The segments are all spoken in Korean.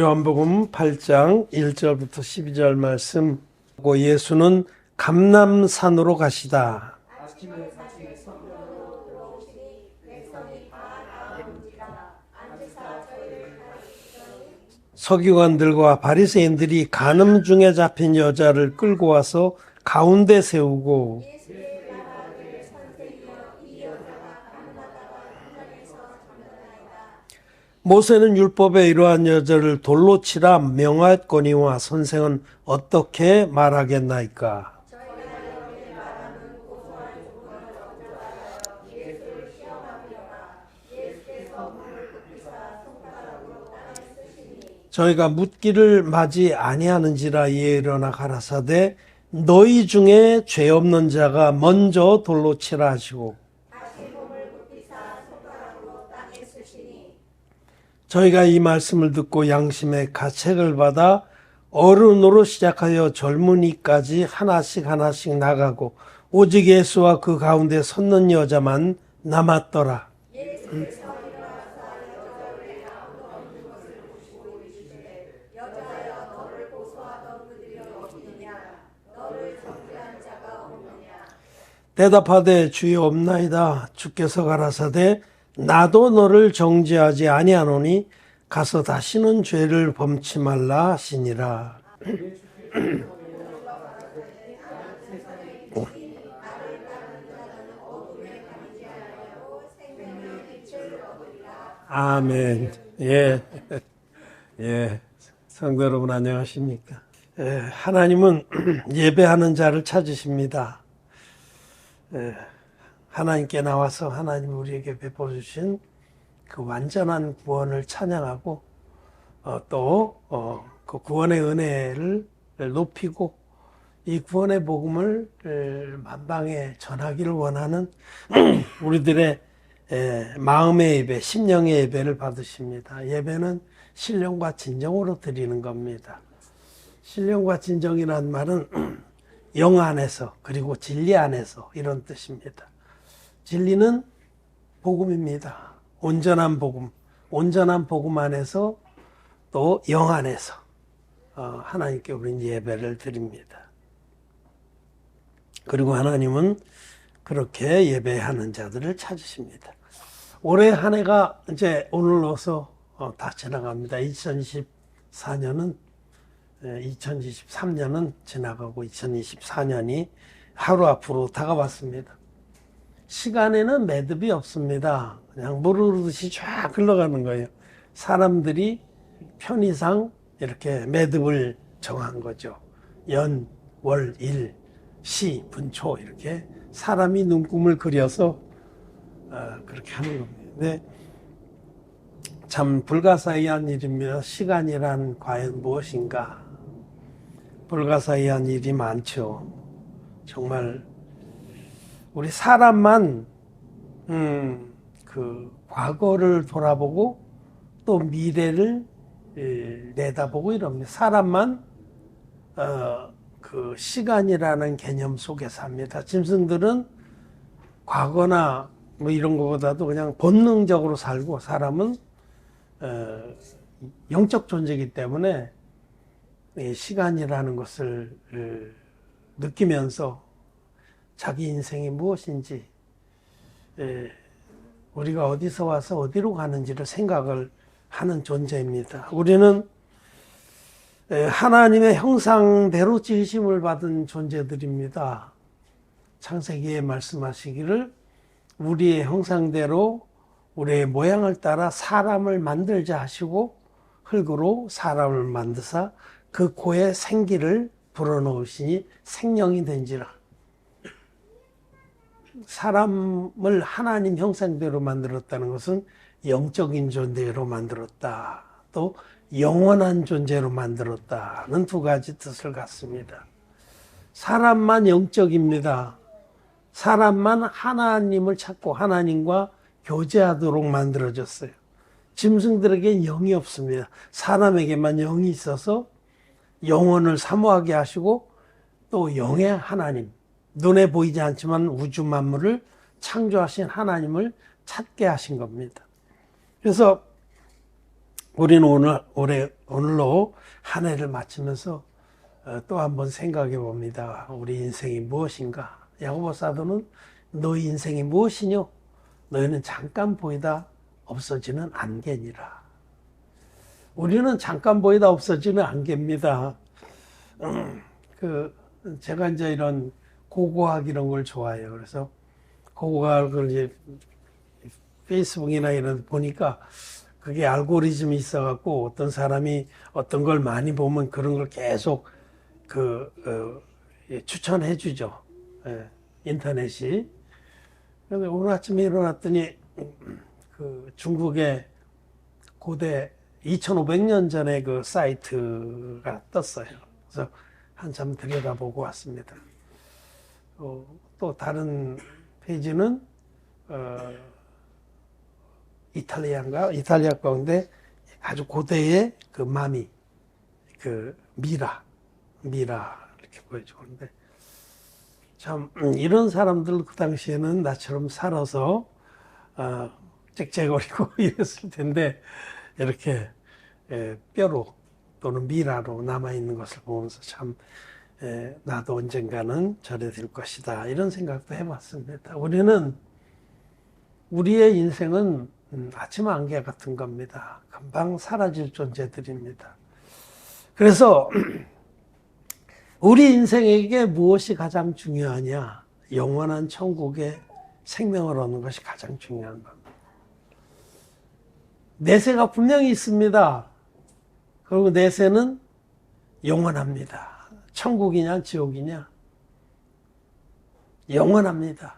요한복음 8장 1절부터 12절 말씀. 예수는 감람산으로 가시다. 서기관들과 바리새인들이 간음 중에 잡힌 여자를 끌고 와서 가운데 세우고 모세는 율법에 이러한 여자를 돌로 치라 명하였거니와 선생은 어떻게 말하겠나이까? 저희가 묻기를 맞이 아니하는지라 이에 일어나 가라사대 너희 중에 죄 없는 자가 먼저 돌로 치라 하시고 저희가 이 말씀을 듣고 양심의 가책을 받아 어른으로 시작하여 젊은이까지 하나씩 나가고 오직 예수와 그 가운데 섰는 여자만 남았더라. 대답하되 주여 없나이다. 주께서 가라사대 나도 너를 정죄하지 아니하노니 가서 다시는 죄를 범치 말라 하시니라. 아멘. 예. 성도 여러분 안녕하십니까? 하나님은 예배하는 자를 찾으십니다. 하나님께 나와서 하나님 우리에게 베풀어주신 그 완전한 구원을 찬양하고 또 그 구원의 은혜를 높이고 이 구원의 복음을 만방에 전하기를 원하는 우리들의 마음의 예배, 심령의 예배를 받으십니다. 예배는 신령과 진정으로 드리는 겁니다. 신령과 진정이라는 말은 영 안에서 그리고 진리 안에서 이런 뜻입니다. 진리는 복음입니다. 온전한 복음 안에서 또 영 안에서 하나님께 우리는 예배를 드립니다. 그리고 하나님은 그렇게 예배하는 자들을 찾으십니다. 올해 한 해가 이제 오늘로서 다 지나갑니다. 2023년은 지나가고 2024년이 하루 앞으로 다가왔습니다. 시간에는 매듭이 없습니다. 그냥 물 흐르듯이 쫙 흘러가는 거예요. 사람들이 편의상 이렇게 매듭을 정한 거죠. 연, 월, 일, 시, 분초 이렇게 사람이 눈금을 그려서 그렇게 하는 겁니다. 근데 참 불가사의한 일입니다. 시간이란 과연 무엇인가? 불가사의한 일이 많죠. 정말 우리 사람만 그 과거를 돌아보고 또 미래를 내다보고 이럽니다. 사람만 그 시간이라는 개념 속에 삽니다. 짐승들은 과거나 뭐 이런 것보다도 그냥 본능적으로 살고 사람은 영적 존재이기 때문에 시간이라는 것을 느끼면서 자기 인생이 무엇인지 우리가 어디서 와서 어디로 가는지를 생각을 하는 존재입니다. 우리는 하나님의 형상대로 지으심을 받은 존재들입니다. 창세기에 말씀하시기를 우리의 형상대로 우리의 모양을 따라 사람을 만들자 하시고 흙으로 사람을 만드사 그 코에 생기를 불어넣으시니 생명이 된지라. 사람을 하나님 형상대로 만들었다는 것은 영적인 존재로 만들었다. 또 영원한 존재로 만들었다는 두 가지 뜻을 갖습니다. 사람만 영적입니다. 사람만 하나님을 찾고 하나님과 교제하도록 만들어졌어요. 짐승들에게는 영이 없습니다. 사람에게만 영이 있어서 영혼을 사모하게 하시고 또 영의 하나님, 눈에 보이지 않지만 우주 만물을 창조하신 하나님을 찾게 하신 겁니다. 그래서 우리는 오늘로 한 해를 마치면서 또 한번 생각해 봅니다. 우리 인생이 무엇인가? 야고보 사도는 너희 인생이 무엇이뇨? 너희는 잠깐 보이다 없어지는 안개니라. 우리는 잠깐 보이다 없어지는 안개입니다. 제가 이제 이런 고고학 이런 걸 좋아해요. 그래서 고고학을 이제 페이스북이나 이런 데 보니까 그게 알고리즘이 있어갖고 어떤 사람이 어떤 걸 많이 보면 그런 걸 계속 추천해 주죠. 예, 인터넷이. 그런데 오늘 아침에 일어났더니 중국의 고대 2500년 전에 그 사이트가 떴어요. 그래서 한참 들여다보고 왔습니다. 또 다른 페이지는 이탈리아 가운데 아주 고대의 그 마미, 미라 이렇게 보여주는데 참 이런 사람들 그 당시에는 나처럼 살아서 짹짹거리고 이랬을 텐데 이렇게 뼈로 또는 미라로 남아있는 것을 보면서 참 나도 언젠가는 저래 될 것이다 이런 생각도 해봤습니다. 우리의 인생은 아침 안개 같은 겁니다. 금방 사라질 존재들입니다. 그래서 우리 인생에게 무엇이 가장 중요하냐? 영원한 천국의 생명을 얻는 것이 가장 중요한 겁니다. 내세가 분명히 있습니다. 그리고 내세는 영원합니다. 천국이냐 지옥이냐? 영원합니다.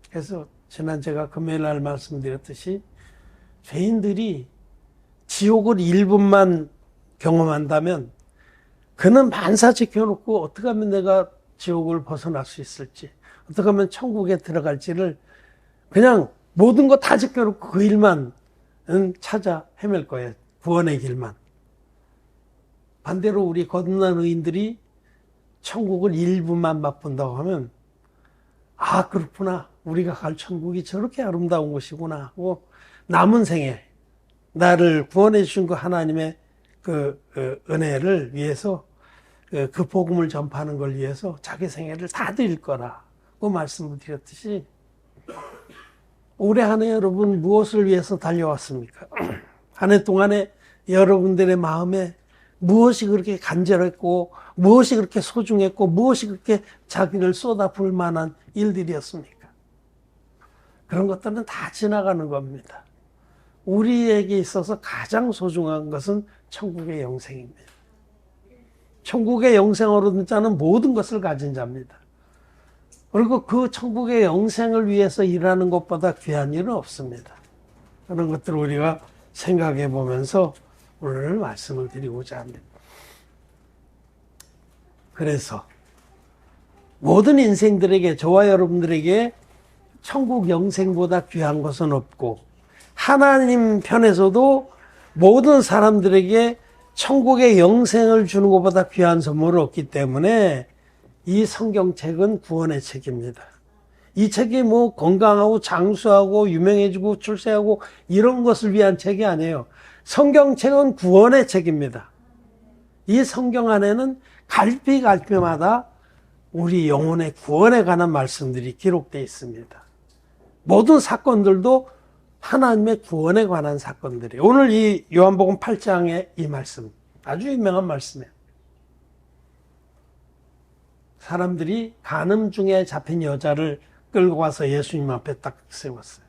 그래서 지난 제가 금요일 날 말씀드렸듯이 죄인들이 지옥을 1분만 경험한다면 그는 만사 지켜놓고 어떻게 하면 내가 지옥을 벗어날 수 있을지, 어떻게 하면 천국에 들어갈지를 그냥 모든 거 다 지켜놓고 그 일만 찾아 헤맬 거예요. 구원의 길만. 반대로 우리 거듭난 의인들이 천국을 1분만 맛본다고 하면 아 그렇구나. 우리가 갈 천국이 저렇게 아름다운 곳이구나 하고 남은 생에 나를 구원해 주신 그 하나님의 은혜를 위해서 그 복음을 전파하는 걸 위해서 자기 생애를 다 드릴 거라고 말씀을 드렸듯이 올해 한 해 여러분 무엇을 위해서 달려왔습니까? 한 해 동안에 여러분들의 마음에 무엇이 그렇게 간절했고 무엇이 그렇게 소중했고 무엇이 그렇게 자기를 쏟아부을 만한 일들이었습니까? 그런 것들은 다 지나가는 겁니다. 우리에게 있어서 가장 소중한 것은 천국의 영생입니다. 천국의 영생을 얻은 자는 모든 것을 가진 자입니다. 그리고 그 천국의 영생을 위해서 일하는 것보다 귀한 일은 없습니다. 그런 것들을 우리가 생각해 보면서 오늘 말씀을 드리고자 합니다. 그래서 모든 인생들에게, 저와 여러분들에게 천국 영생보다 귀한 것은 없고 하나님 편에서도 모든 사람들에게 천국의 영생을 주는 것보다 귀한 선물은 없기 때문에 이 성경책은 구원의 책입니다. 이 책이 뭐 건강하고 장수하고 유명해지고 출세하고 이런 것을 위한 책이 아니에요. 성경책은 구원의 책입니다. 이 성경 안에는 갈피갈피마다 우리 영혼의 구원에 관한 말씀들이 기록되어 있습니다. 모든 사건들도 하나님의 구원에 관한 사건들이에요. 오늘 이 요한복음 8장의 이 말씀 아주 유명한 말씀이에요. 사람들이 간음 중에 잡힌 여자를 끌고 와서 예수님 앞에 딱 세웠어요.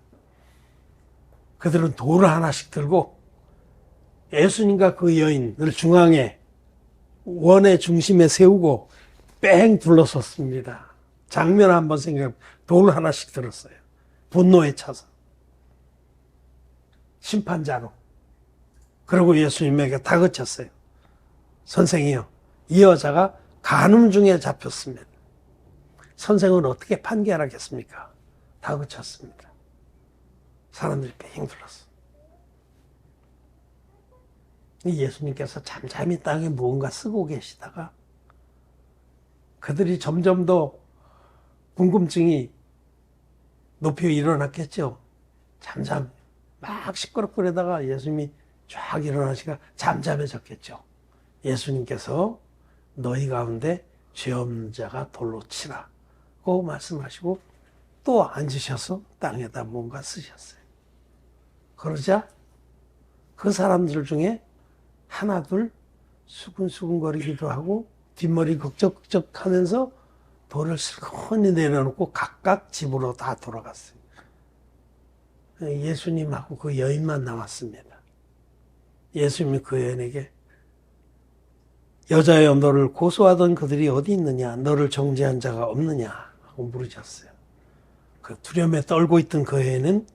그들은 돌을 하나씩 들고 예수님과 그 여인을 중앙에 원의 중심에 세우고 뺑 둘러섰습니다. 장면 한번 생각해 돌 하나씩 들었어요. 분노에 차서 심판자로. 그리고 예수님에게 다그쳤어요. 선생이요, 이 여자가 간음 중에 잡혔습니다. 선생은 어떻게 판결하겠습니까? 다그쳤습니다. 사람들이 뺑 둘렀어. 예수님께서 잠잠히 땅에 무언가 쓰고 계시다가 그들이 점점 더 궁금증이 높이 일어났겠죠. 잠잠 막 시끄럽거리다가 예수님이 쫙 일어나시니까 잠잠해졌겠죠. 예수님께서 너희 가운데 죄 없는 자가 돌로 치라고 말씀하시고 또 앉으셔서 땅에다 뭔가 쓰셨어요. 그러자 그 사람들 중에 하나둘 수근수근거리기도 하고 뒷머리 걱적걱적 하면서 돌을 슬그머니 내려놓고 각각 집으로 다 돌아갔어요. 예수님하고 그 여인만 남았습니다. 예수님이 그 여인에게 여자여 너를 고소하던 그들이 어디 있느냐? 너를 정죄한 자가 없느냐? 하고 물으셨어요. 그 두려움에 떨고 있던 그 여인은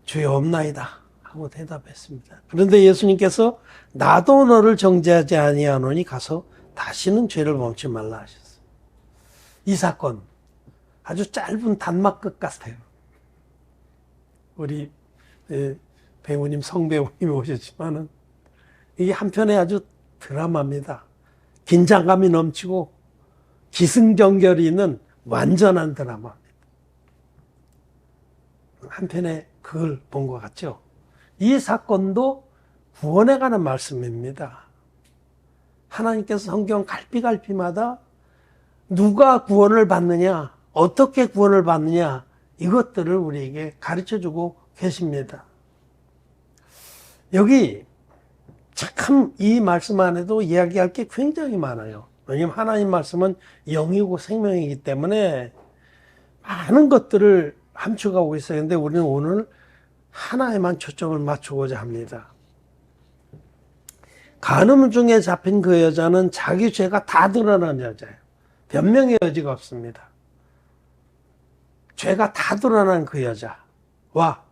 죄 없나이다 하고 대답했습니다. 그런데 예수님께서 나도 너를 정죄하지 아니하노니 가서 다시는 죄를 범치 말라 하셨어요. 이 사건 아주 짧은 단막 끝 같아요. 우리 배우님, 성배우님이 오셨지만은 이게 한편에 아주 드라마입니다. 긴장감이 넘치고 기승전결이 있는 완전한 드라마입니다. 한편에 그걸 본 것 같죠? 이 사건도 구원에 관한 말씀입니다. 하나님께서 성경 갈피갈피마다 누가 구원을 받느냐, 어떻게 구원을 받느냐, 이것들을 우리에게 가르쳐주고 계십니다. 여기 참 이 말씀 안에도 이야기할 게 굉장히 많아요. 왜냐하면 하나님 말씀은 영이고 생명이기 때문에 많은 것들을 함축하고 있어요. 근데 우리는 오늘 하나에만 초점을 맞추고자 합니다. 간음 중에 잡힌 그 여자는 자기 죄가 다 드러난 여자예요. 변명의 여지가 없습니다. 죄가 다 드러난 그 여자와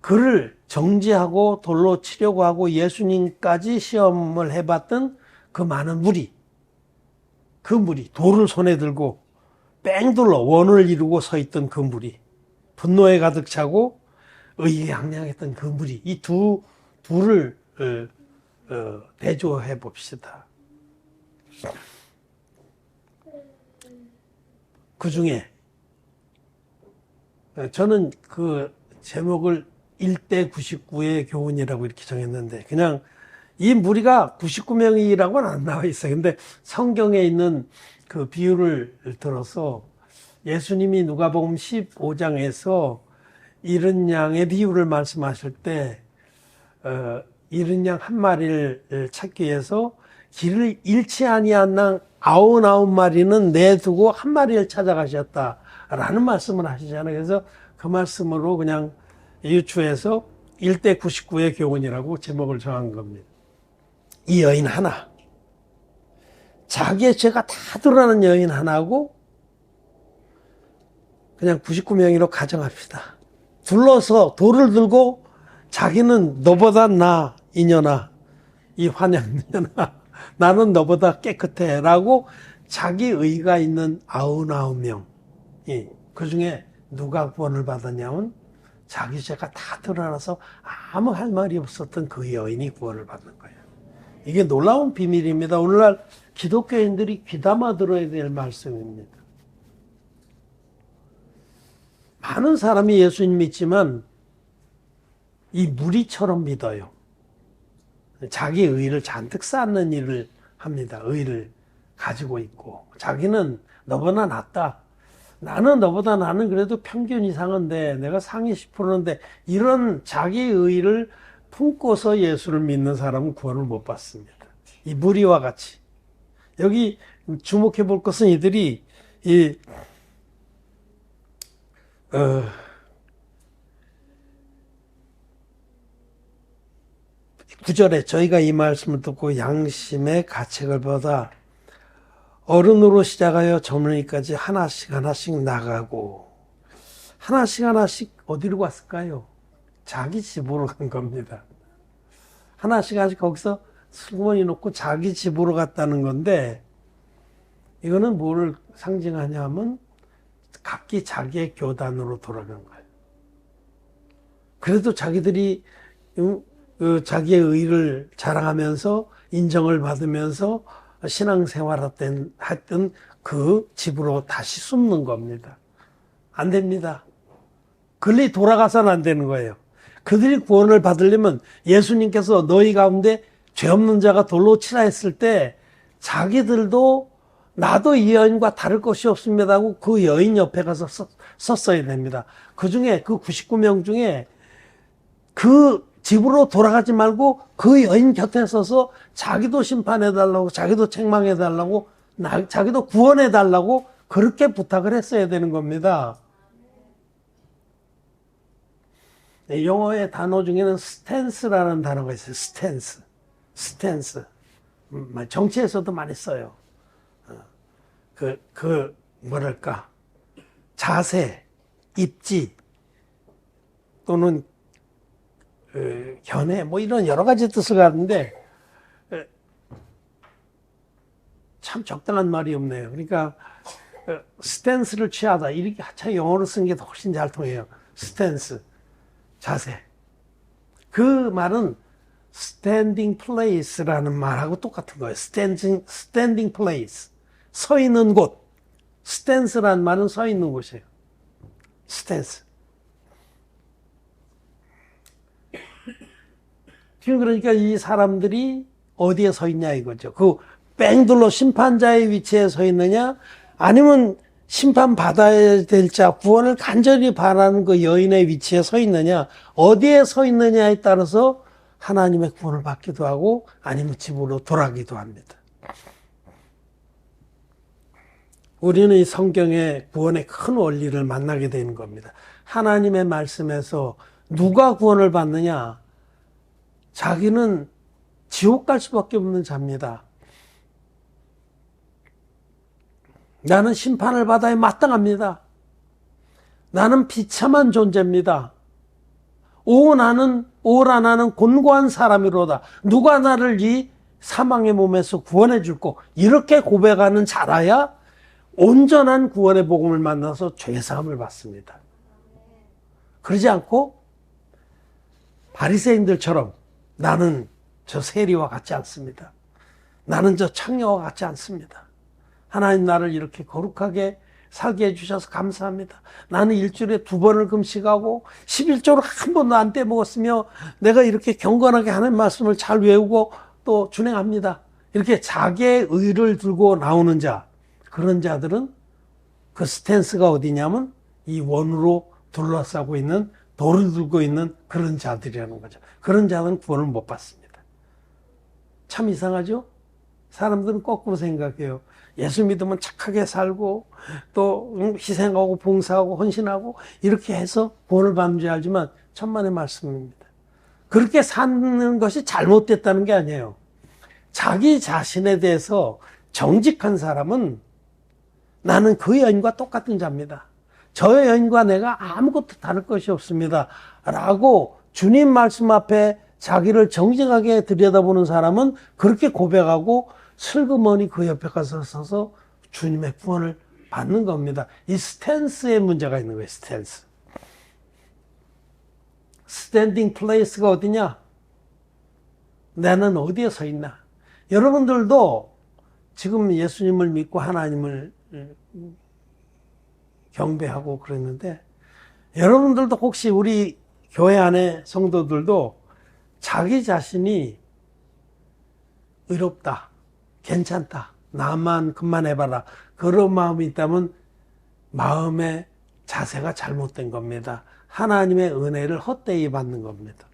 그를 정죄하고 돌로 치려고 하고 예수님까지 시험을 해봤던 그 많은 무리, 그 무리, 돌을 손에 들고 뺑둘러 원을 이루고 서 있던 그 무리, 분노에 가득 차고 의기양양했던 그 무리, 이 둘을 대조해 봅시다. 그 중에 저는 그 제목을 1대 99의 교훈이라고 이렇게 정했는데 그냥 이 무리가 99명이라고는 안 나와 있어요. 근데 성경에 있는 그 비유를 들어서 예수님이 누가복음 15장에서 이른 양의 비유를 말씀하실 때 이른 양 한 마리를 찾기 위해서 길을 잃지 아니한 양 99마리는 내두고 한 마리를 찾아가셨다라는 말씀을 하시잖아요. 그래서 그 말씀으로 그냥 유추해서 1대 99의 교훈이라고 제목을 정한 겁니다. 이 여인 하나, 자기의 죄가 다 드러나는 여인 하나고 그냥 99명이로 가정합시다. 둘러서 돌을 들고 자기는 너보다 나 이년아, 이 환양년아, 나는 너보다 깨끗해 라고 자기 의가 있는 99명, 그 중에 누가 구원을 받았냐면 자기 죄가 다 드러나서 아무 할 말이 없었던 그 여인이 구원을 받는 거예요. 이게 놀라운 비밀입니다. 오늘날 기독교인들이 귀담아 들어야 될 말씀입니다. 많은 사람이 예수님 믿지만 이 무리처럼 믿어요. 자기 의를 잔뜩 쌓는 일을 합니다. 의를 가지고 있고 자기는 너보다 낫다. 나는 그래도 평균 이상인데 내가 상위 10%인데 이런 자기 의를 품고서 예수를 믿는 사람은 구원을 못 받습니다. 이 무리와 같이. 여기 주목해 볼 것은 이들이 9절에 저희가 이 말씀을 듣고 양심의 가책을 받아 어른으로 시작하여 젊은이까지 하나씩 나가고 하나씩 어디로 갔을까요? 자기 집으로 간 겁니다. 하나씩 거기서 슬그머니 놓고 자기 집으로 갔다는 건데 이거는 뭐를 상징하냐면 각기 자기의 교단으로 돌아간 거예요. 그래도 자기들이 자기의 의를 자랑하면서 인정을 받으면서 신앙생활 했던 그 집으로 다시 숨는 겁니다. 안 됩니다. 그리 돌아가서는 안 되는 거예요. 그들이 구원을 받으려면 예수님께서 너희 가운데 죄 없는 자가 돌로 치라 했을 때 자기들도 나도 이 여인과 다를 것이 없습니다 하고 그 여인 옆에 가서 섰어야 됩니다. 그 중에 그 99명 중에 그 집으로 돌아가지 말고 그 여인 곁에 서서 자기도 심판해달라고, 자기도 책망해달라고, 자기도 구원해달라고 그렇게 부탁을 했어야 되는 겁니다. 영어의 단어 중에는 스탠스라는 단어가 있어요. 스탠스. 정치에서도 많이 써요. 뭐랄까. 자세, 입지, 또는 견해, 뭐 이런 여러 가지 뜻을 가는데, 참 적당한 말이 없네요. 그러니까, 스탠스를 취하다. 이렇게 참 영어로 쓴 게 훨씬 잘 통해요. 스탠스. 자세. 그 말은 standing place라는 말하고 똑같은 거예요. standing place. 서 있는 곳. stance라는 말은 서 있는 곳이에요. stance. 지금 그러니까 이 사람들이 어디에 서 있냐 이거죠. 그 뺑둘러 심판자의 위치에 서 있느냐, 아니면 심판받아야 될 자, 구원을 간절히 바라는 그 여인의 위치에 서 있느냐, 어디에 서 있느냐에 따라서 하나님의 구원을 받기도 하고 아니면 집으로 돌아가기도 합니다. 우리는 이 성경의 구원의 큰 원리를 만나게 되는 겁니다. 하나님의 말씀에서 누가 구원을 받느냐? 자기는 지옥 갈 수밖에 없는 자입니다. 나는 심판을 받아야 마땅합니다. 나는 비참한 존재입니다. 오라 나는 곤고한 사람이로다. 누가 나를 이 사망의 몸에서 구원해 줄꼬. 이렇게 고백하는 자라야 온전한 구원의 복음을 만나서 죄사함을 받습니다. 그러지 않고 바리새인들처럼 나는 저 세리와 같지 않습니다. 나는 저 창녀와 같지 않습니다. 하나님 나를 이렇게 거룩하게 살게 해주셔서 감사합니다. 나는 일주일에 2번을 금식하고 11조를 한 번도 안 떼먹었으며 내가 이렇게 경건하게 하나님 말씀을 잘 외우고 또 준행합니다. 이렇게 자기의 의를 들고 나오는 자, 그런 자들은 그 스탠스가 어디냐면 이 원으로 둘러싸고 있는, 돌을 들고 있는 그런 자들이라는 거죠. 그런 자는 구원을 못 받습니다. 참 이상하죠? 사람들은 거꾸로 생각해요. 예수 믿으면 착하게 살고 또 희생하고 봉사하고 헌신하고 이렇게 해서 구원을 받는 줄 알지만 천만의 말씀입니다. 그렇게 사는 것이 잘못됐다는 게 아니에요. 자기 자신에 대해서 정직한 사람은 나는 그 여인과 똑같은 자입니다. 저 여인과 내가 아무것도 다를 것이 없습니다. 라고 주님 말씀 앞에 자기를 정직하게 들여다보는 사람은 그렇게 고백하고 슬그머니 그 옆에 가서 서서 주님의 구원을 받는 겁니다. 이 스탠스에 문제가 있는 거예요. 스탠스. 스탠딩 플레이스가 어디냐? 나는 어디에 서 있나? 여러분들도 지금 예수님을 믿고 하나님을 경배하고 그랬는데, 여러분들도 혹시 우리 교회 안에 성도들도 자기 자신이 의롭다, 괜찮다, 나만 그만해봐라, 그런 마음이 있다면 마음의 자세가 잘못된 겁니다. 하나님의 은혜를 헛되이 받는 겁니다.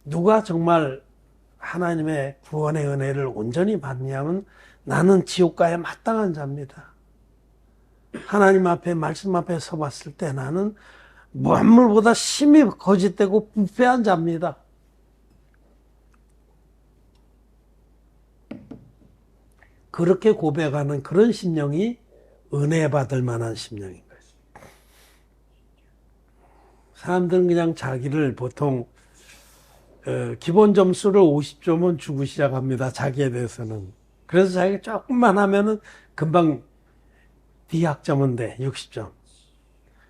누가 정말 하나님의 구원의 은혜를 온전히 받냐면 나는 지옥 가야 마땅한 자입니다. 하나님 앞에, 말씀 앞에 서봤을 때 나는 만물보다 심히 거짓되고 부패한 자입니다. 그렇게 고백하는 그런 심령이 은혜 받을 만한 심령인 거예요. 사람들은 그냥 자기를 보통 기본 점수를 50점은 주고 시작합니다. 자기에 대해서는. 그래서 자기가 조금만 하면은 금방 D학점은 돼. 60점.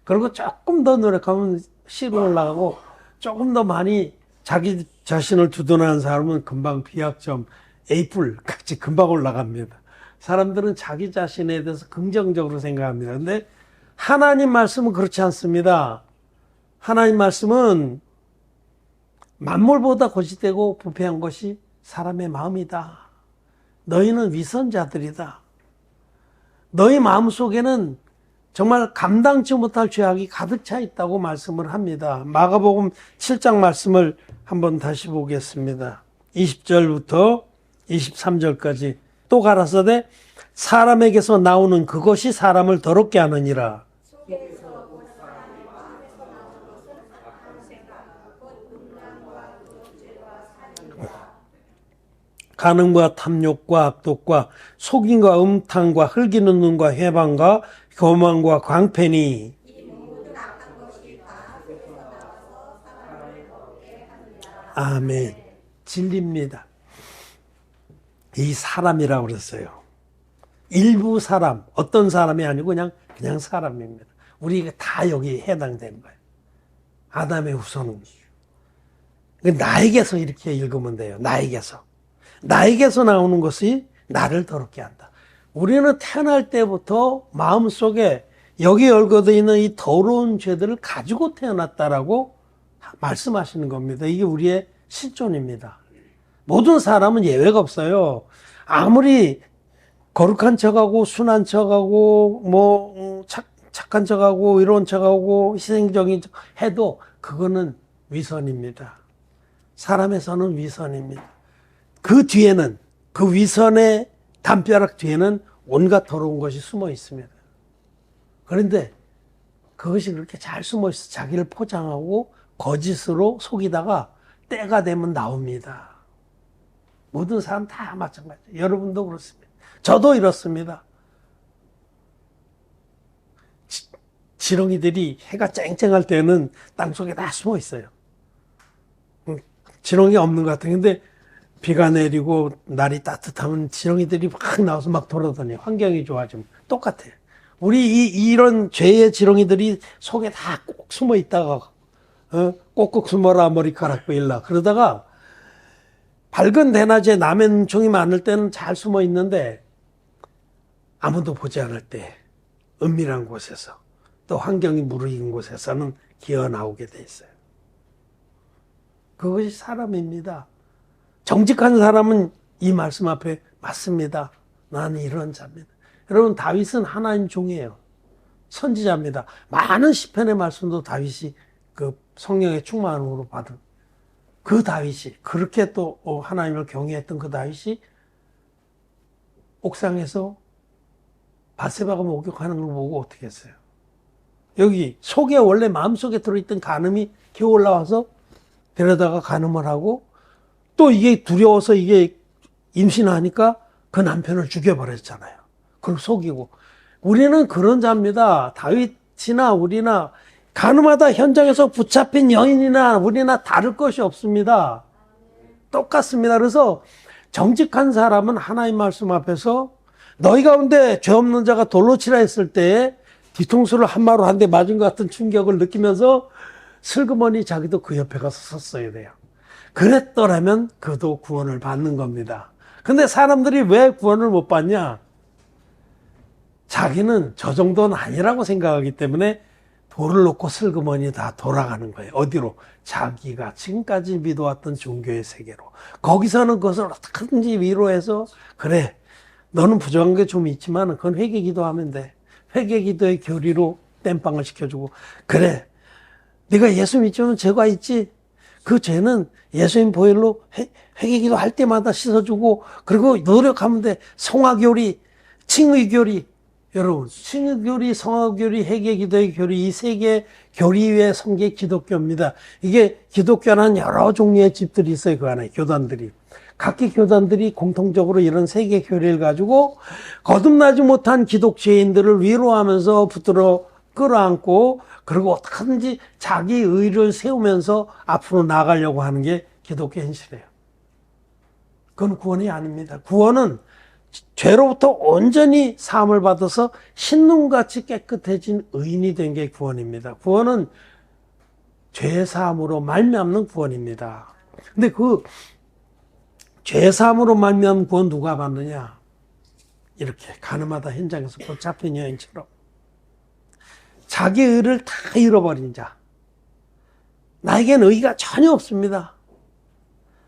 그리고 조금 더 노력하면 C로 올라가고, 조금 더 많이 자기 자신을 두둔하는 사람은 금방 B학점, A뿔까지 금방 올라갑니다. 사람들은 자기 자신에 대해서 긍정적으로 생각합니다. 근데 하나님 말씀은 그렇지 않습니다. 하나님 말씀은 만물보다 거짓되고 부패한 것이 사람의 마음이다. 너희는 위선자들이다. 너희 마음속에는 정말 감당치 못할 죄악이 가득 차 있다고 말씀을 합니다. 마가복음 7장 말씀을 한번 다시 보겠습니다. 20절부터 23절까지. 또 가라사대 사람에게서 나오는 그것이 사람을 더럽게 하느니라. 간음과 탐욕과 악독과 속임과 음탕과 흘기는 눈과 회방과 교만과 광패니 아멘. 진리입니다. 이 사람이라고 그랬어요. 일부 사람, 어떤 사람이 아니고 그냥 사람입니다. 우리가 다 여기 해당되는 거예요. 아담의 후손은. 나에게서 이렇게 읽으면 돼요. 나에게서 나오는 것이 나를 더럽게 한다. 우리는 태어날 때부터 마음속에 여기 열거되어 있는 이 더러운 죄들을 가지고 태어났다라고 말씀하시는 겁니다. 이게 우리의 실존입니다. 모든 사람은 예외가 없어요. 아무리 거룩한 척하고 순한 척하고 착한 척하고 이런 척하고 희생적인 척 해도 그거는 위선입니다. 사람에서는 위선입니다. 그 뒤에는, 그 위선의 담벼락 뒤에는 온갖 더러운 것이 숨어 있습니다. 그런데 그것이 그렇게 잘 숨어 있어 자기를 포장하고 거짓으로 속이다가 때가 되면 나옵니다. 모든 사람 다 마찬가지예요. 여러분도 그렇습니다. 저도 이렇습니다. 지렁이들이 해가 쨍쨍할 때는 땅속에 다 숨어 있어요. 지렁이 없는 것 같아요. 근데 비가 내리고 날이 따뜻하면 지렁이들이 막 나와서 막 돌아다녀요. 환경이 좋아지면 똑같아요. 우리 이런 죄의 지렁이들이 속에 다 꼭 숨어 있다가 꼭꼭 숨어라 머리카락 보일라 그러다가 밝은 대낮에 남의 눈총이 많을 때는 잘 숨어 있는데 아무도 보지 않을 때 은밀한 곳에서 또 환경이 무르익은 곳에서는 기어 나오게 돼 있어요. 그것이 사람입니다. 정직한 사람은 이 말씀 앞에 맞습니다. 나는 이런 자입니다. 여러분 다윗은 하나님 종이에요. 선지자입니다. 많은 시편의 말씀도 다윗이 그 성령의 충만함으로 받은 그 다윗이 그렇게 또 하나님을 경외했던 그 다윗이 옥상에서 밧세바가 목욕하는 걸 보고 어떻게 했어요? 여기 속에 원래 마음속에 들어있던 간음이 기어 올라와서 데려다가 간음을 하고 또 이게 두려워서 이게 임신하니까 그 남편을 죽여버렸잖아요. 그걸 속이고. 우리는 그런 자입니다. 다윗이나 우리나 간음하다 현장에서 붙잡힌 여인이나 우리나 다를 것이 없습니다. 똑같습니다. 그래서 정직한 사람은 하나님 말씀 앞에서 너희 가운데 죄 없는 자가 돌로 치라 했을 때 뒤통수를 한 마로 한 대 맞은 것 같은 충격을 느끼면서 슬그머니 자기도 그 옆에 가서 섰어야 돼요. 그랬더라면 그도 구원을 받는 겁니다. 근데 사람들이 왜 구원을 못 받냐? 자기는 저 정도는 아니라고 생각하기 때문에 돌을 놓고 슬그머니 다 돌아가는 거예요. 어디로? 자기가 지금까지 믿어왔던 종교의 세계로. 거기서는 그것을 어떻게든지 위로해서 그래 너는 부족한 게 좀 있지만 그건 회개기도하면 돼. 회개기도의 교리로 땜빵을 시켜주고 그래 네가 예수 믿지만 죄가 있지. 그 죄는 예수님 보혈로 회개기도 할 때마다 씻어주고 그리고 노력하면 돼. 성화교리, 칭의교리. 여러분 칭의교리, 성화교리, 회개기도의 교리 이 세 개의 교리 위에 성게 기독교입니다. 이게 기독교는 여러 종류의 집들이 있어요. 그 안에 교단들이. 각기 교단들이 공통적으로 이런 세 개의 교리를 가지고 거듭나지 못한 기독죄인들을 위로하면서 붙들어 끌어안고 그리고 어떻게든지 자기 의를 세우면서 앞으로 나가려고 하는 게 기독교 현실이에요. 그건 구원이 아닙니다. 구원은 죄로부터 온전히 사함을 받아서 흰눈같이 깨끗해진 의인이 된 게 구원입니다. 구원은 죄 사함으로 말미암는 구원입니다. 근데 그 죄 사함으로 말미암는 구원 누가 받느냐? 이렇게 가늠하다 현장에서 붙잡힌 여인처럼 자기 의를 다 잃어버린 자, 나에겐 의의가 전혀 없습니다.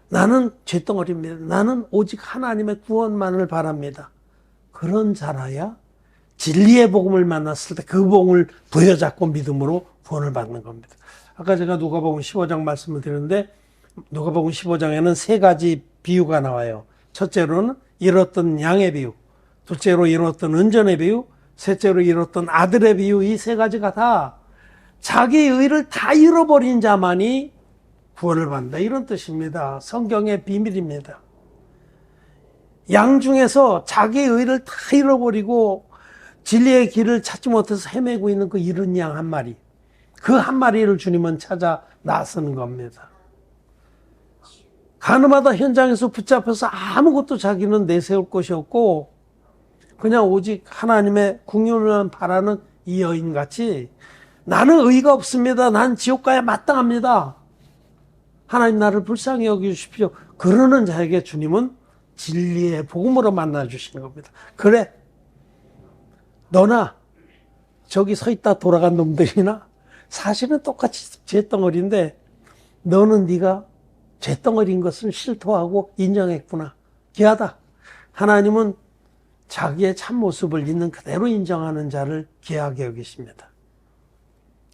나는 죄덩어리입니다. 나는 오직 하나님의 구원만을 바랍니다. 그런 자라야 진리의 복음을 만났을 때 그 복음을 부여잡고 믿음으로 구원을 받는 겁니다. 아까 제가 누가복음 15장 말씀을 드렸는데 누가복음 15장에는 세 가지 비유가 나와요. 첫째로는 잃었던 양의 비유, 둘째로 잃었던 은전의 비유, 셋째로 잃었던 아들의 비유. 이 세 가지가 다 자기의 의를 다 잃어버린 자만이 구원을 받는다, 이런 뜻입니다. 성경의 비밀입니다. 양 중에서 자기의 의를 다 잃어버리고 진리의 길을 찾지 못해서 헤매고 있는 그 잃은 양 한 마리, 그 한 마리를 주님은 찾아 나서는 겁니다. 가늠하다 현장에서 붙잡혀서 아무것도 자기는 내세울 것이 없고 그냥 오직 하나님의 궁율을 바라는 이 여인같이 나는 의가 없습니다. 난 지옥 가야 마땅합니다. 하나님 나를 불쌍히 여기주십시오. 그러는 자에게 주님은 진리의 복음으로 만나주시는 겁니다. 그래, 너나 저기 서 있다 돌아간 놈들이나 사실은 똑같이 죄덩어리인데 너는 네가 죄덩어리인 것을 실토하고 인정했구나. 귀하다. 하나님은 자기의 참모습을 있는 그대로 인정하는 자를 귀하게 여기십니다.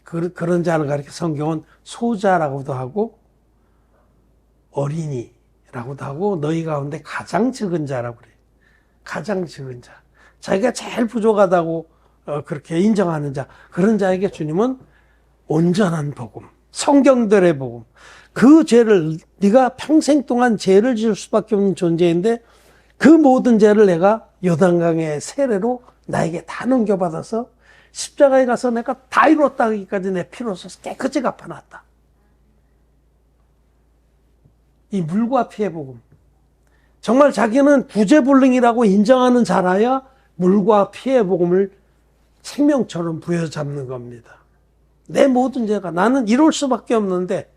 그런 자를 가리켜 성경은 소자라고도 하고 어린이라고도 하고 너희 가운데 가장 적은 자라고 그래요. 가장 적은 자. 자기가 제일 부족하다고 그렇게 인정하는 자. 그런 자에게 주님은 온전한 복음, 성경들의 복음. 그 죄를, 네가 평생 동안 죄를 지을 수밖에 없는 존재인데 그 모든 죄를 내가 요단강의 세례로 나에게 다 넘겨받아서 십자가에 가서 내가 다 이뤘다 하기까지 내 피로서 깨끗이 갚아놨다. 이 물과 피의 복음. 정말 자기는 구제불능이라고 인정하는 자라야 물과 피의 복음을 생명처럼 부여잡는 겁니다. 내 모든 죄가 나는 이룰 수밖에 없는데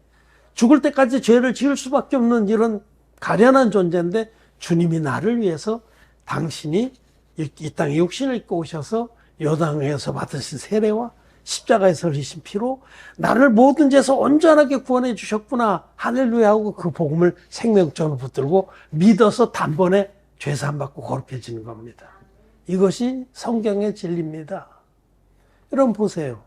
죽을 때까지 죄를 지을 수밖에 없는 이런 가련한 존재인데 주님이 나를 위해서 당신이 이 땅에 육신을 입고 오셔서 요단강에서 받으신 세례와 십자가에서 흘리신 피로 나를 모든 죄에서 온전하게 구원해 주셨구나. 할렐루야 하고 그 복음을 생명적으로 붙들고 믿어서 단번에 죄사함 받고 거룩해지는 겁니다. 이것이 성경의 진리입니다. 여러분 보세요.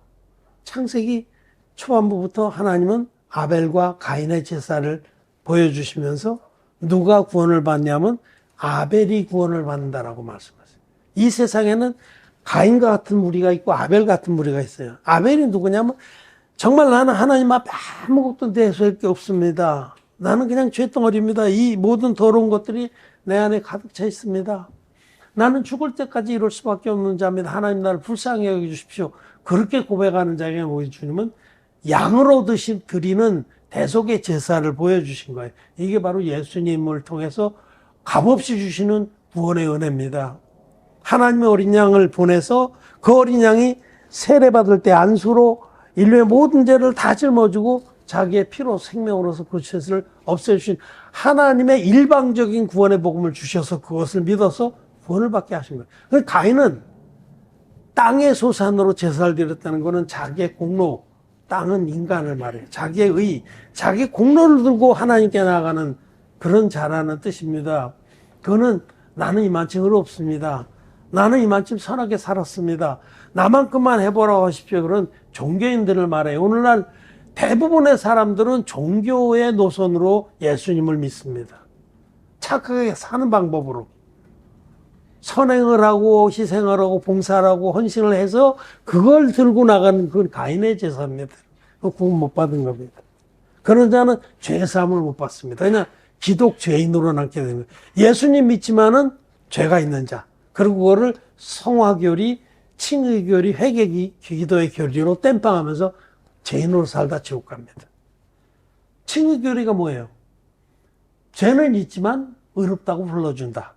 창세기 초반부부터 하나님은 아벨과 가인의 제사를 보여주시면서 누가 구원을 받냐면 아벨이 구원을 받는다라고 말씀하세요. 이 세상에는 가인과 같은 무리가 있고 아벨 같은 무리가 있어요. 아벨이 누구냐면 정말 나는 하나님 앞에 아무것도 내세울 게 없습니다. 나는 그냥 죄덩어리입니다. 이 모든 더러운 것들이 내 안에 가득 차 있습니다. 나는 죽을 때까지 이럴 수밖에 없는 자입니다. 하나님 나를 불쌍히 여겨주십시오. 그렇게 고백하는 자에게 우리 주님은 양으로 드리는 대속의 제사를 보여주신 거예요. 이게 바로 예수님을 통해서 값없이 주시는 구원의 은혜입니다. 하나님의 어린 양을 보내서 그 어린 양이 세례받을 때 안수로 인류의 모든 죄를 다 짊어지고 자기의 피로 생명으로서 그 죄를 없애주신 하나님의 일방적인 구원의 복음을 주셔서 그것을 믿어서 구원을 받게 하신 거예요. 그래서 가인은 땅의 소산으로 제사를 드렸다는 것은 자기의 공로, 땅은 인간을 말해요. 자기의 의, 자기 공로를 들고 하나님께 나아가는 그런 자라는 뜻입니다. 그거는 나는 이만큼 의롭습니다. 나는 이만큼 선하게 살았습니다. 나만큼만 해보라고 하십시오. 그런 종교인들을 말해요. 오늘날 대부분의 사람들은 종교의 노선으로 예수님을 믿습니다. 착하게 사는 방법으로. 선행을 하고 희생을 하고 봉사를 하고 헌신을 해서 그걸 들고 나가는 그 가인의 제사입니다. 구원 못 받은 겁니다. 그런 자는 죄사함을 못 받습니다. 그냥 기독 죄인으로 남게 됩니다. 예수님 믿지만은 죄가 있는 자. 그리고 그거를 성화교리, 칭의교리, 회개기, 기도의 교리로 땜빵하면서 죄인으로 살다 지옥 갑니다. 칭의교리가 뭐예요? 죄는 있지만 의롭다고 불러준다.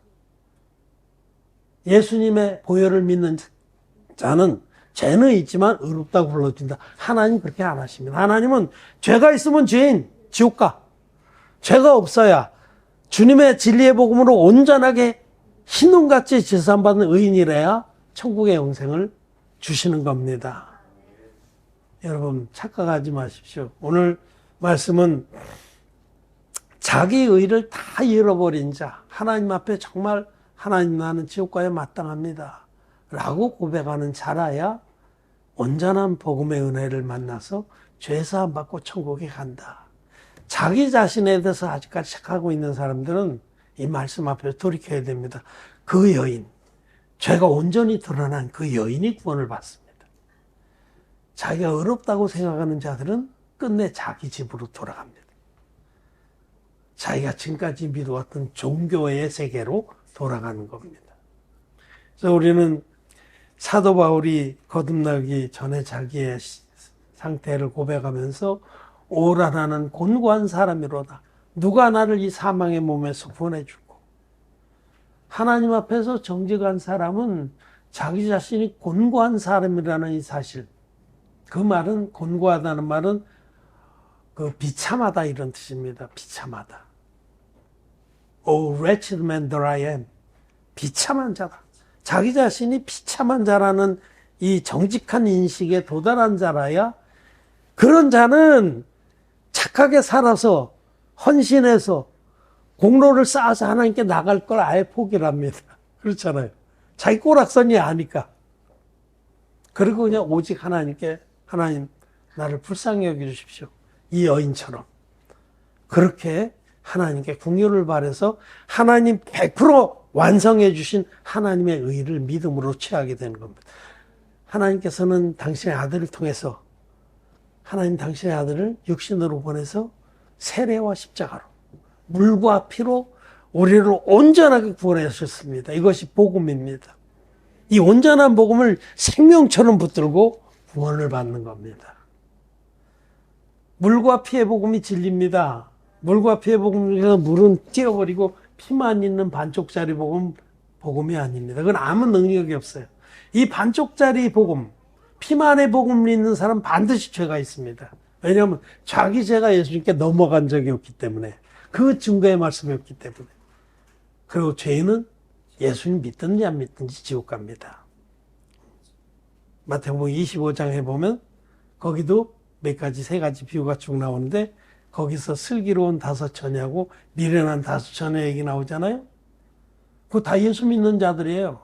예수님의 보혈을 믿는 자는 죄는 있지만 의롭다고 불러준다. 하나님 그렇게 안 하십니다. 하나님은 죄가 있으면 죄인, 지옥 가. 죄가 없어야 주님의 진리의 복음으로 온전하게 흰눈같이 제사함받는 의인이래야 천국의 영생을 주시는 겁니다. 여러분 착각하지 마십시오. 오늘 말씀은 자기 의를 다 잃어버린 자, 하나님 앞에 정말 하나님 나는 지옥 가야 마땅합니다 라고 고백하는 자라야 온전한 복음의 은혜를 만나서 죄사함 받고 천국에 간다. 자기 자신에 대해서 아직까지 착하고 있는 사람들은 이 말씀 앞에 돌이켜야 됩니다. 그 여인, 죄가 온전히 드러난 그 여인이 구원을 받습니다. 자기가 의롭다고 생각하는 자들은 끝내 자기 집으로 돌아갑니다. 자기가 지금까지 믿어왔던 종교의 세계로 돌아가는 겁니다. 그래서 우리는 사도 바울이 거듭나기 전에 자기의 상태를 고백하면서 오라 나는 곤고한 사람이로다. 누가 나를 이 사망의 몸에서 구원해주고. 하나님 앞에서 정직한 사람은 자기 자신이 곤고한 사람이라는 이 사실. 그 말은, 곤고하다는 말은 그 비참하다 이런 뜻입니다. 비참하다. Oh, wretched man that I am. 비참한 자다. 자기 자신이 비참한 자라는 이 정직한 인식에 도달한 자라야 그런 자는 착하게 살아서 헌신해서 공로를 쌓아서 하나님께 나갈 걸 아예 포기를 합니다. 그렇잖아요. 자기 꼬락선이 아니까. 그리고 그냥 오직 하나님께 하나님 나를 불쌍히 여겨주십시오. 이 여인처럼. 그렇게 하나님께 긍휼을 바라서 하나님 100% 완성해 주신 하나님의 의를 믿음으로 취하게 되는 겁니다. 하나님께서는 당신의 아들을 통해서 하나님 당신의 아들을 육신으로 보내서 세례와 십자가로 물과 피로 우리를 온전하게 구원하셨습니다. 이것이 복음입니다. 이 온전한 복음을 생명처럼 붙들고 구원을 받는 겁니다. 물과 피의 복음이 진리입니다. 물과 피의 복음에서 물은 띄어버리고 피만 있는 반쪽짜리 복음이 아닙니다. 그건 아무 능력이 없어요. 이 반쪽짜리 복음, 피만의 복음을 믿는 사람은 반드시 죄가 있습니다. 왜냐하면 자기 죄가 예수님께 넘어간 적이 없기 때문에, 그 증거의 말씀이 없기 때문에. 그리고 죄인은 예수님 믿든지 안 믿든지 지옥 갑니다. 마태복음 25장에 보면 거기도 세 가지 비유가 쭉 나오는데, 거기서 슬기로운 5처녀하고 미련한 5처녀 얘기 나오잖아요. 그거 다 예수 믿는 자들이에요.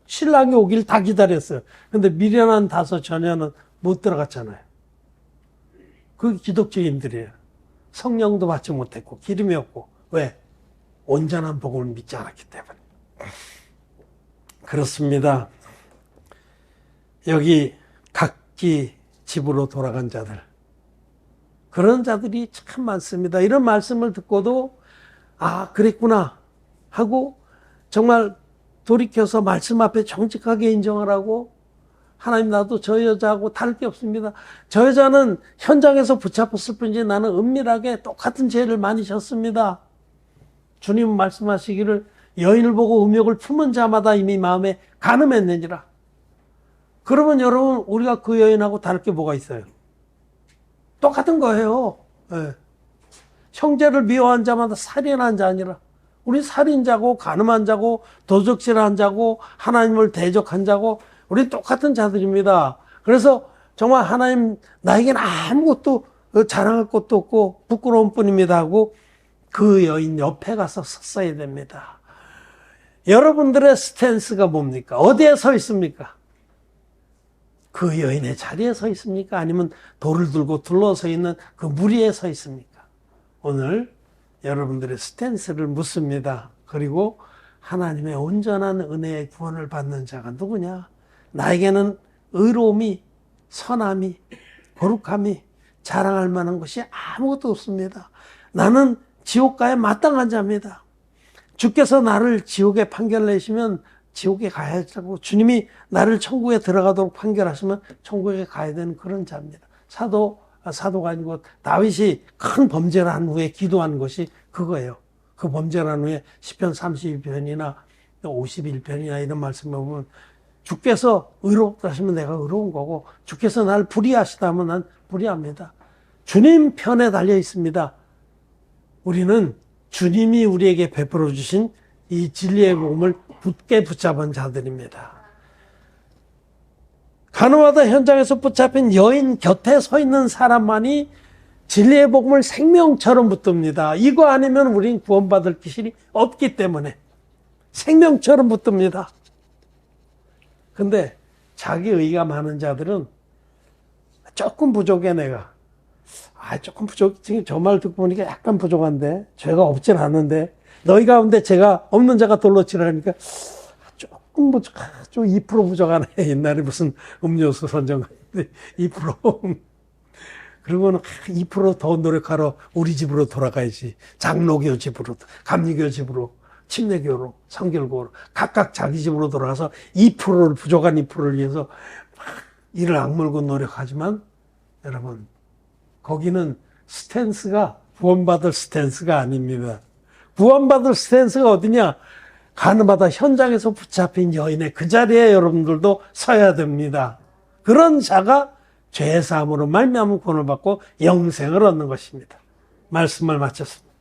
신랑이 오길 다 기다렸어요. 근데 미련한 5처녀는 못 들어갔잖아요. 그게 기독교인들이에요. 성령도 받지 못했고 기름이 없고. 왜? 온전한 복음을 믿지 않았기 때문에. 그렇습니다. 여기 각기 집으로 돌아간 자들, 그런 자들이 참 많습니다. 이런 말씀을 듣고도 아 그랬구나 하고 정말 돌이켜서 말씀 앞에 정직하게 인정하라고, 하나님 나도 저 여자하고 다를 게 없습니다. 저 여자는 현장에서 붙잡혔을 뿐이지 나는 은밀하게 똑같은 죄를 많이 졌습니다. 주님은 말씀하시기를 여인을 보고 음욕을 품은 자마다 이미 마음에 간음했느니라. 그러면 여러분 우리가 그 여인하고 다를 게 뭐가 있어요? 똑같은 거예요. 네. 형제를 미워한 자마다 살인한 자 아니라, 우리 살인자고 간음한 자고 도적질한 자고 하나님을 대적한 자고 우리 똑같은 자들입니다. 그래서 정말 하나님 나에겐 아무것도 자랑할 것도 없고 부끄러운 뿐입니다 하고 그 여인 옆에 가서 섰어야 됩니다. 여러분들의 스탠스가 뭡니까? 어디에 서 있습니까? 그 여인의 자리에 서 있습니까? 아니면 돌을 들고 둘러서 있는 그 무리에 서 있습니까? 오늘 여러분들의 스탠스를 묻습니다. 그리고 하나님의 온전한 은혜의 구원을 받는 자가 누구냐? 나에게는 의로움이, 선함이, 거룩함이 자랑할 만한 것이 아무것도 없습니다. 나는 지옥가에 마땅한 자입니다. 주께서 나를 지옥에 판결내시면 지옥에 가야겠고, 주님이 나를 천국에 들어가도록 판결하시면 천국에 가야 되는 그런 자입니다. 사도가 아니고 다윗이 큰 범죄를 한 후에 기도한 것이 그거예요. 그 범죄를 한 후에 시편 32편이나 51편이나 이런 말씀을 보면 주께서 의롭다 하시면 내가 의로운 거고, 주께서 나를 불의하시다 하면 난 불의합니다. 주님 편에 달려 있습니다. 우리는 주님이 우리에게 베풀어 주신 이 진리의 복음을 굳게 붙잡은 자들입니다. 간호하다 현장에서 붙잡힌 여인 곁에 서 있는 사람만이 진리의 복음을 생명처럼 붙듭니다. 이거 아니면 우린 구원받을 기실이 없기 때문에 생명처럼 붙듭니다. 근데 자기 의가 많은 자들은 조금 부족해 내가. 조금 부족. 지금 저 말 듣고 보니까 약간 부족한데 죄가 없진 않은데 너희 가운데 죄가 없는 자가 돌로 치라니까 조금 부족. 좀 2% 부족하네. 옛날에 무슨 음료수 선정하는데 2%. 그러고는 2%더 노력하러 우리 집으로 돌아가야지. 장로교 집으로, 감리교 집으로, 침례교로, 성결교로 각각 자기 집으로 돌아가서 2%를 부족한 2%를 위해서 이를 악물고 노력하지만 여러분 거기는 스탠스가 구원받을 스탠스가 아닙니다. 구원받을 스탠스가 어디냐? 가늠하다 현장에서 붙잡힌 여인의 그 자리에 여러분들도 서야 됩니다. 그런 자가 죄사함으로 말미암아 구원을 받고 영생을 얻는 것입니다. 말씀을 마쳤습니다.